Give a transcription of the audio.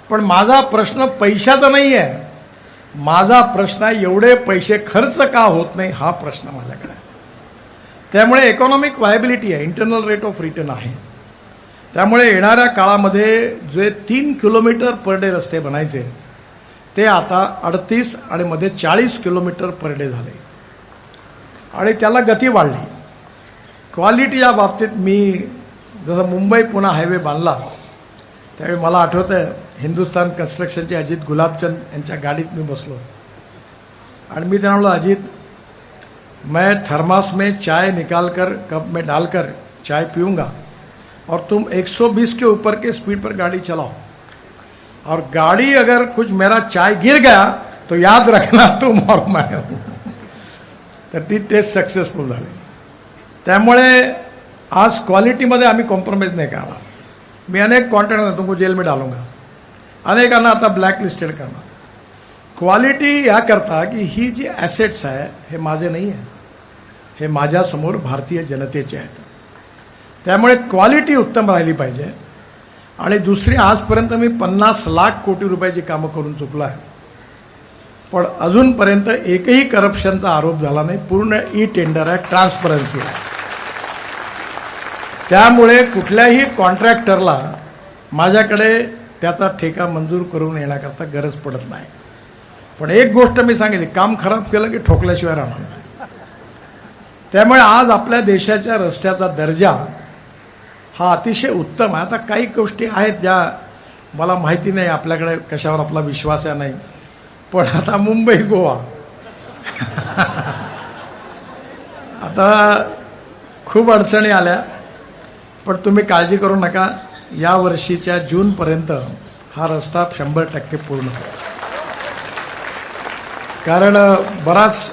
पण माझा प्रश्न पैशाचा नाही आहे, माझा प्रश्न आहे एवढे पैसे खर्च का होत नाही हा प्रश्न माझ्याकडे आहे. त्यामुळे इकॉनॉमिक व्हायबिलिटी आहे, इंटरनल रेट ऑफ रिटर्न आहे. त्यामुळे येणाऱ्या काळामध्ये जे 3 किलोमीटर पर डे रस्ते बनायचे ते आता 38 आणि मध्ये 40 किलोमीटर पर डे झाले आणि त्याला गती वाढली. क्वालिटीच्या बाबतीत मी जसं मुंबई पुणे हायवे बांधला त्यावेळी मला आठवतं आहे हिंदुस्तान कन्स्ट्रक्शनचे अजित गुलाबचंद यांच्या गाडीत मी बसलो आणि मी त्यांना म्हणलो, अजित मैं थर्मास में चाय निकाल कर कप में डालकर चाय पीऊँगा और तुम 120 के ऊपर के स्पीड पर गाड़ी चलाओ और गाड़ी अगर कुछ मेरा चाय गिर गया तो याद रखना तुम और मैं हूं. तर ती टेस्ट सक्सेसफुल झाली. त्यामुळे आज क्वालिटीमध्ये आम्ही कॉम्प्रोमाइज नाही करणार. मी अनेक कॉन्ट्रॅक्ट तुमको जेल में डालूंगा, अनेकांना आता ब्लॅक लिस्टेड करणार. क्वालिटी याकरता की ही जी ॲसेट्स आहे हे माझे नाही आहे, हे माझ्यासमोर भारतीय जनतेचे आहेत. त्यामुळे क्वालिटी उत्तम राहिली पाहिजे. आणि दुसरी, आजपर्यंत मी 50 लाख कोटी रुपयाची कामं करून चुकलो आहे, पण अजूनपर्यंत एकही करप्शनचा आरोप झाला नाही. पूर्ण ई टेंडर आहे, ट्रान्सपरन्सी आहे. त्यामुळे कुठल्याही कॉन्ट्रॅक्टरला माझ्याकडे त्याचा ठेका मंजूर करून येण्याकरता गरज पडत नाही. पण एक गोष्ट मी सांगितली, काम खराब केलं की ठोकल्याशिवाय राहणार नाही. त्यामुळे आज आपल्या देशाच्या रस्त्याचा दर्जा हा अतिशय उत्तम आहे. आता काही गोष्टी आहेत ज्या मला माहिती नाही आपल्याकडे कशावर आपला विश्वास आहे नाही, पण आता मुंबई गोवा आता खूप अडचणी आल्या, पण तुम्ही काळजी करू नका. या वर्षीच्या जूनपर्यंत हा रस्ता 100% पूर्ण होईल. कारण बराच